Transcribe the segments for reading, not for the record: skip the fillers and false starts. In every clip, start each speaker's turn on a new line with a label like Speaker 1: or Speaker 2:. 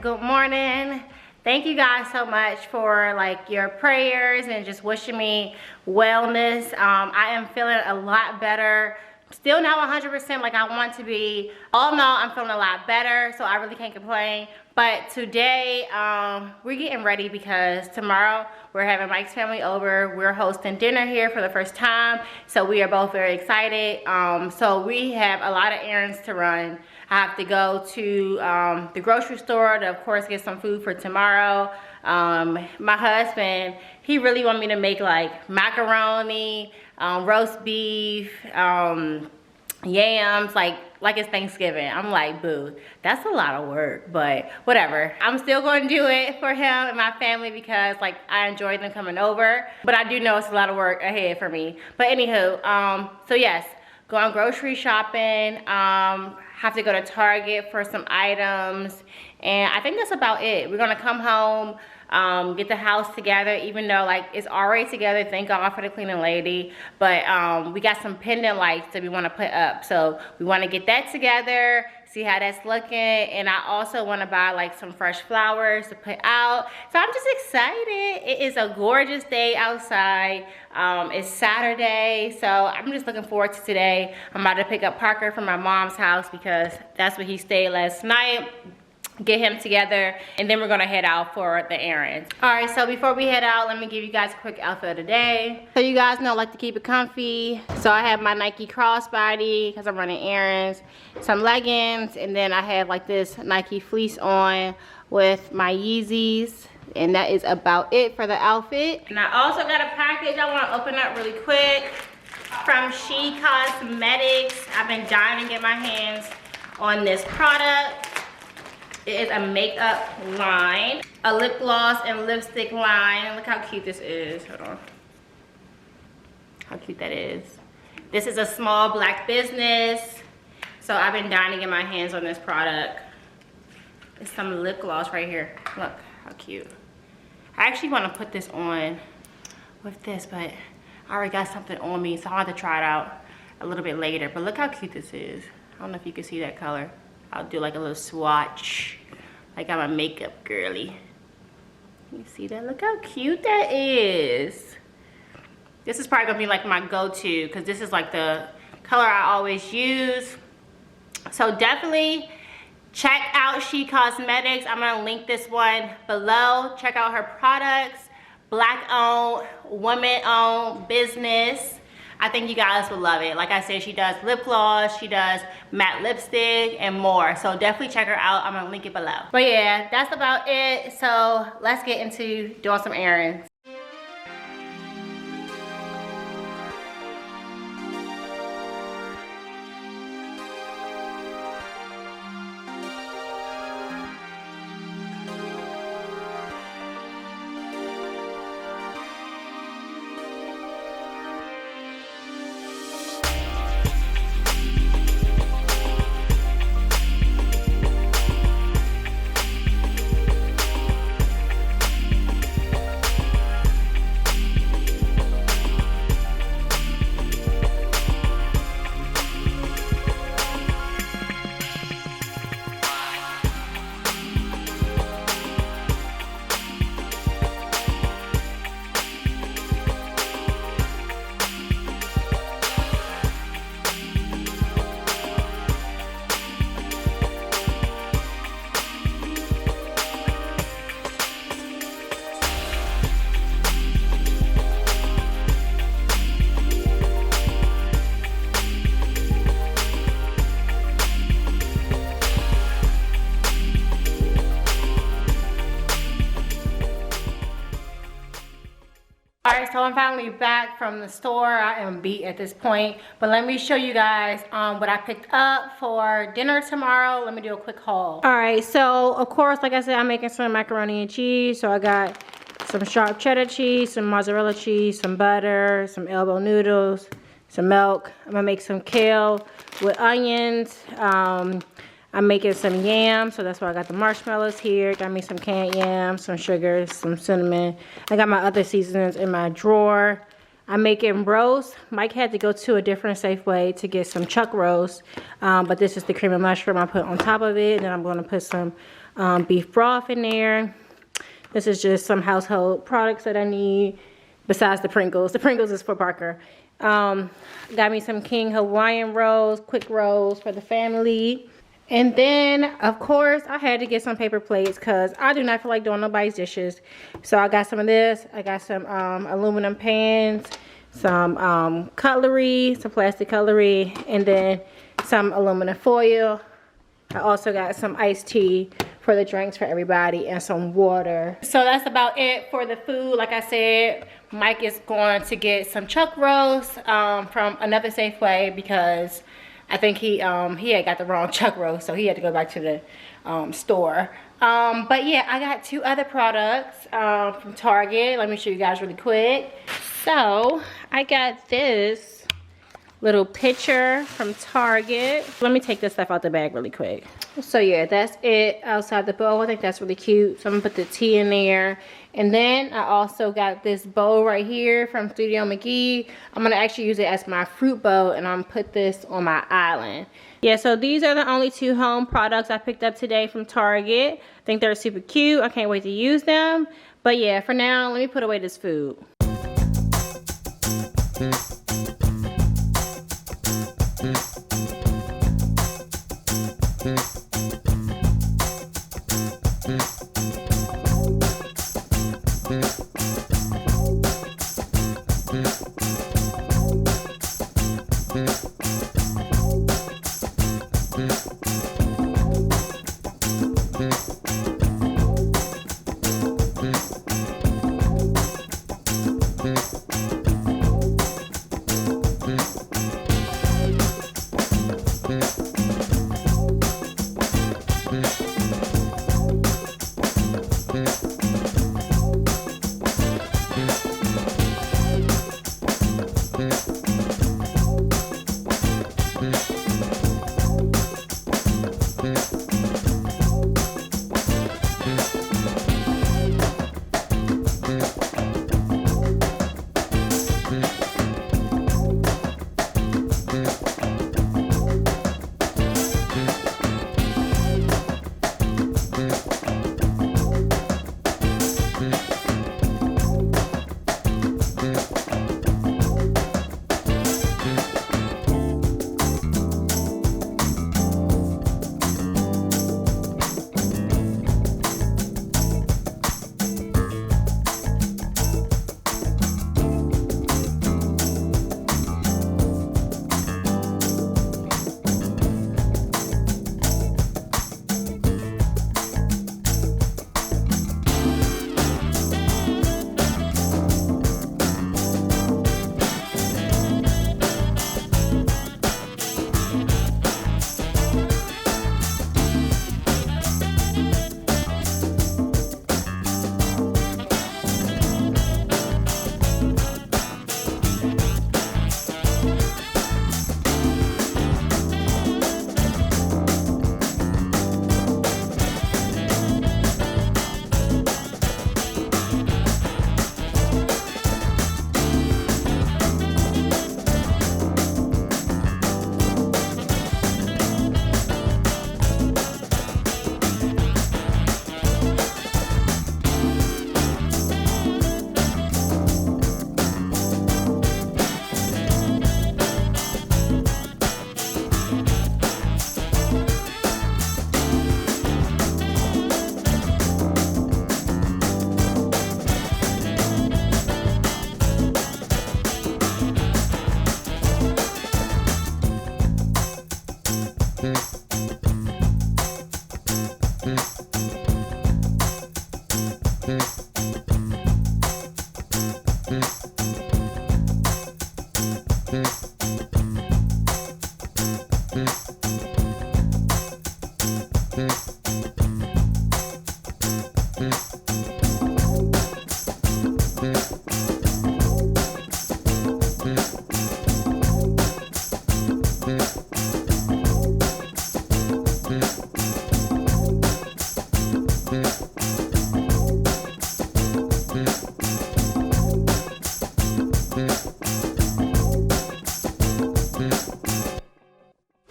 Speaker 1: good morning. Thank you guys so much for like your prayers and just wishing me wellness. I am feeling a lot better. Still not 100% like I want to be. All in all, I'm feeling a lot better, so I really can't complain. But today, we're getting ready because tomorrow we're having Mike's family over. We're hosting dinner here for the first time, so we are both very excited. So we have a lot of errands to run. I have to go to the grocery store to, of course, get some food for tomorrow. My husband, he really wanted me to make like macaroni, roast beef, yams, like it's Thanksgiving. I'm like, boo, that's a lot of work, but whatever. I'm still going to do it for him and my family because like I enjoy them coming over, but I do know it's a lot of work ahead for me. But anywho, so yes, going grocery shopping, have to go to Target for some items, and I think that's about it. We're gonna come home, get the house together, even though like it's already together, thank God for the cleaning lady, but we got some pendant lights that we want to put up, so we want to get that together, see how that's looking, and I also want to buy like some fresh flowers to put out. So I'm just excited. It is a gorgeous day outside. It's Saturday, so I'm just looking forward to today. I'm about to pick up Parker from my mom's house because that's where he stayed last night, get him together, and then we're gonna head out for the errands. All right, so before we head out, let me give you guys a quick outfit of the day. So you guys know I like to keep it comfy, so I have my Nike crossbody because I'm running errands, some leggings, and then I have like this Nike fleece on with my Yeezys, and that is about it for the outfit. And I also got a package I want to open up really quick from She Cosmetics. I've been dying to get my hands on this product. It is a makeup line, a lip gloss and lipstick line. Look how cute this is. Hold on. How cute that is. This is a small black business, so I've been dying to get my hands on this product. It's some lip gloss right here. Look how cute. I actually want to put this on with this, but I already got something on me, so I'll have to try it out a little bit later. But look how cute this is. I don't know if you can see that color. I'll do like a little swatch, like I'm a makeup girly. You see that? Look how cute that is. This is probably gonna be like my go-to because this is like the color I always use. So definitely check out She Cosmetics. I'm gonna link this one below. Check out her products. Black-owned, woman-owned business. I think you guys will love it. Like I said, she does lip gloss, she does matte lipstick, and more. So definitely check her out. I'm gonna link it below. But yeah, that's about it. So let's get into doing some errands. Alright, so I'm finally back from the store. I am beat at this point, but let me show you guys what I picked up for dinner tomorrow. Let me do a quick haul. Alright, so of course, like I said, I'm making some macaroni and cheese. So I got some sharp cheddar cheese, some mozzarella cheese, some butter, some elbow noodles, some milk. I'm gonna make some kale with onions. I'm making some yams, so that's why I got the marshmallows here. Got me some canned yams, some sugar, some cinnamon. I got my other seasonings in my drawer. I'm making roast. Mike had to go to a different Safeway to get some chuck roast, but this is the cream of mushroom I put on top of it. And then I'm going to put some beef broth in there. This is just some household products that I need besides the Pringles. The Pringles is for Parker. Got me some King Hawaiian rolls, quick rolls for the family. And then, of course, I had to get some paper plates because I do not feel like doing nobody's dishes. So I got some of this. I got some aluminum pans, some cutlery, some plastic cutlery, and then some aluminum foil. I also got some iced tea for the drinks for everybody and some water. So that's about it for the food. Like I said, Mike is going to get some chuck roast from another Safeway because I think he had got the wrong chuck roast, so he had to go back to the store. But yeah, I got 2 other products from Target. Let me show you guys really quick. So I got this little pitcher from Target. Let me take this stuff out the bag really quick. So yeah, that's it outside the bowl. I think that's really cute. So I'm gonna put the tea in there. And then I also got this bowl right here from Studio McGee. I'm gonna actually use it as my fruit bowl, and I'm gonna put this on my island. Yeah, so these are the only 2 home products I picked up today from Target. I think they're super cute. I can't wait to use them. But yeah, for now, let me put away this food.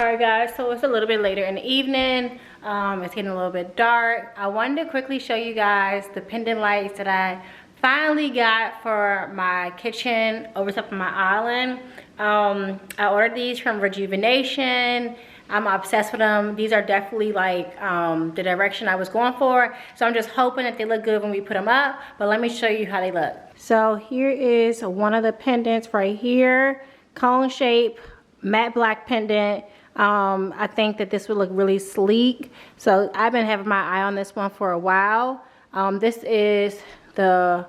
Speaker 1: Alright guys, so it's a little bit later in the evening. It's getting a little bit dark. I wanted to quickly show you guys the pendant lights that I finally got for my kitchen over top of my island. I ordered these from Rejuvenation. I'm obsessed with them. These are definitely like the direction I was going for. So I'm just hoping that they look good when we put them up. But let me show you how they look. So here is one of the pendants right here. Cone shape, matte black pendant. I think that this would look really sleek. So I've been having my eye on this one for a while. This is the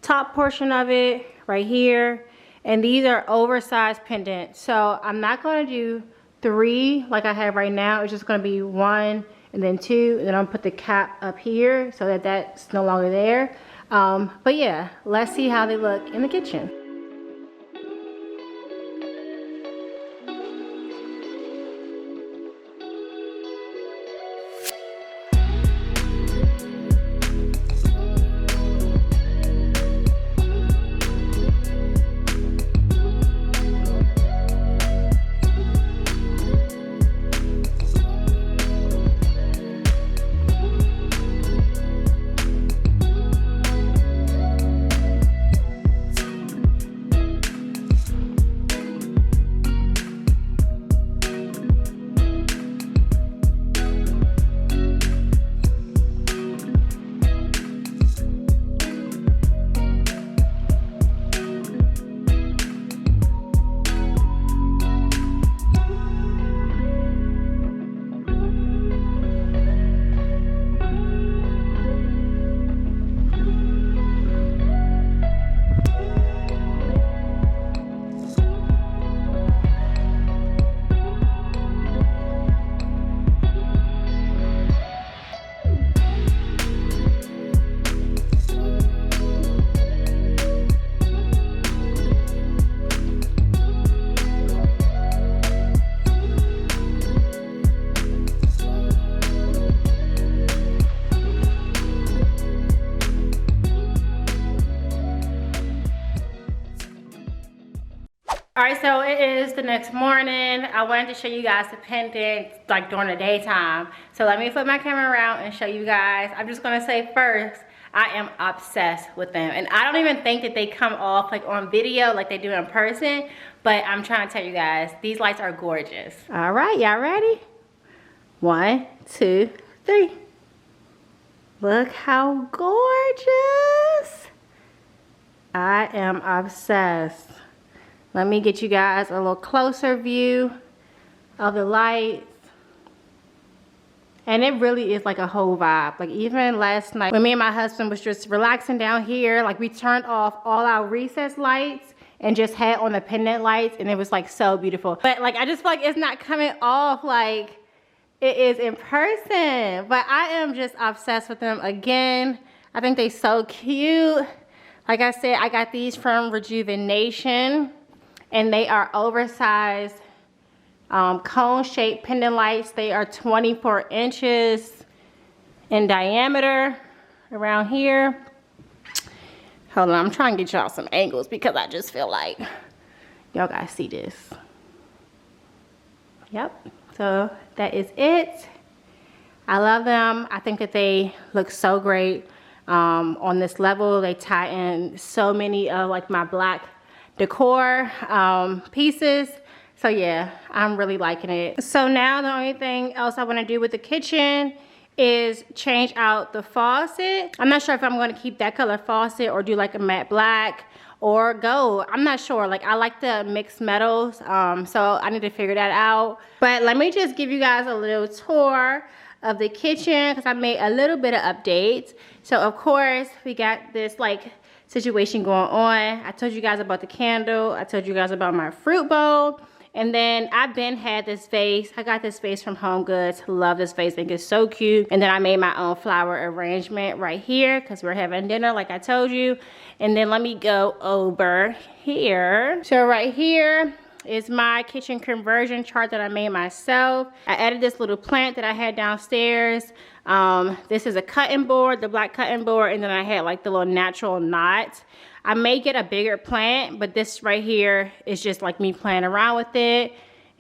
Speaker 1: top portion of it right here. And these are oversized pendants. So I'm not going to do 3 like I have right now. It's just going to be 1 and then 2. And then I'm going to put the cap up here so that that's no longer there. But yeah, let's see how they look in the kitchen. Alright, so it is the next morning. I wanted to show you guys the pendant like during the daytime. So let me flip my camera around and show you guys. I'm just gonna say first, I am obsessed with them. And I don't even think that they come off like on video like they do in person. But I'm trying to tell you guys, these lights are gorgeous. Alright, y'all ready? 1, 2, 3. Look how gorgeous. I am obsessed. Let me get you guys a little closer view of the lights. And it really is like a whole vibe. Like even last night when me and my husband was just relaxing down here, like we turned off all our recessed lights and just had on the pendant lights, and it was like so beautiful. But like I just feel like it's not coming off like it is in person. But I am just obsessed with them again. I think they're so cute. Like I said, I got these from Rejuvenation. And they are oversized cone-shaped pendant lights. They are 24 inches in diameter around here. Hold on, I'm trying to get y'all some angles because I just feel like y'all guys see this. Yep, so that is it. I love them. I think that they look so great on this level. They tie in so many of like my black decor pieces. So yeah, I'm really liking it. So now the only thing else I want to do with the kitchen is change out the faucet. I'm not sure if I'm going to keep that color faucet or do like a matte black or gold. I'm not sure. Like I like the mixed metals, so I need to figure that out. But let me just give you guys a little tour of the kitchen because I made a little bit of updates. So of course we got this like situation going on. I told you guys about the candle. I told you guys about my fruit bowl. And then I've been had this vase. I got this vase from Home Goods. Love this vase. I think it's so cute. And then I made my own flower arrangement right here because we're having dinner like I told you. And then let me go over here. So right here is my kitchen conversion chart that I made myself. I added this little plant that I had downstairs. This is a cutting board, the black cutting board, and then I had like the little natural knot. I may get a bigger plant, but this right here is just like me playing around with it.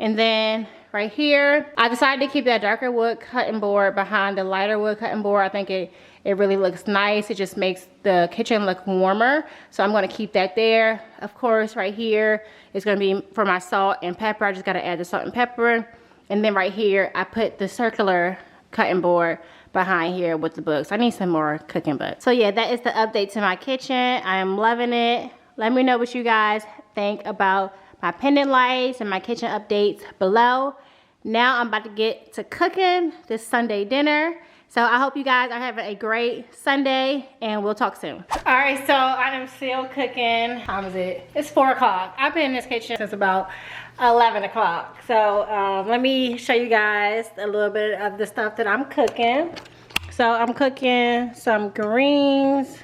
Speaker 1: And then right here, I decided to keep that darker wood cutting board behind the lighter wood cutting board. I think it really looks nice. It just makes the kitchen look warmer. So I'm gonna keep that there. Of course, right here is gonna be for my salt and pepper. I just gotta add the salt and pepper. And then right here, I put the circular cutting board behind here with the books. I need some more cooking books. So yeah, that is the update to my kitchen. I am loving it. Let me know what you guys think about my pendant lights and my kitchen updates below. Now I'm about to get to cooking this Sunday dinner. So I hope you guys are having a great Sunday, and we'll talk soon. All right, so I am still cooking. How time is it? It's 4 o'clock. I've been in this kitchen since about 11 o'clock. So let me show you guys a little bit of the stuff that I'm cooking. So I'm cooking some greens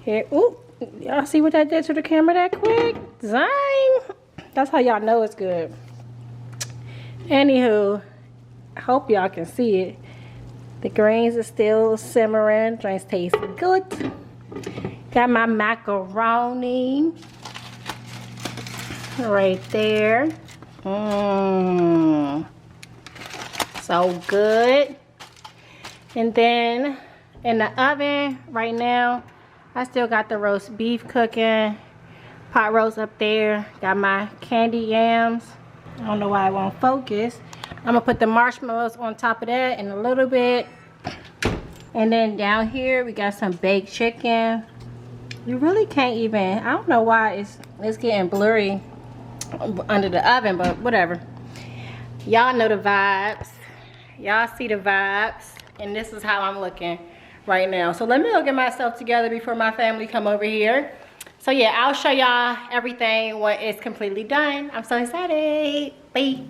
Speaker 1: here. Ooh, y'all see what that did to the camera that quick? Dang. That's how y'all know it's good. Anywho, I hope y'all can see it. The greens are still simmering. Drinks taste good. Got my macaroni right there. So good. And then in the oven right now, I still got the roast beef cooking. Pot roast up there. Got my candy yams. I don't know why I won't focus. I'm gonna put the marshmallows on top of that in a little bit. And then down here we got some baked chicken. You really can't even, I don't know why it's getting blurry under the oven, but whatever. Y'all know the vibes. Y'all see the vibes. And this is how I'm looking right now. So let me go get myself together before my family come over here. So yeah, I'll show y'all everything when it's completely done. I'm so excited. Bye.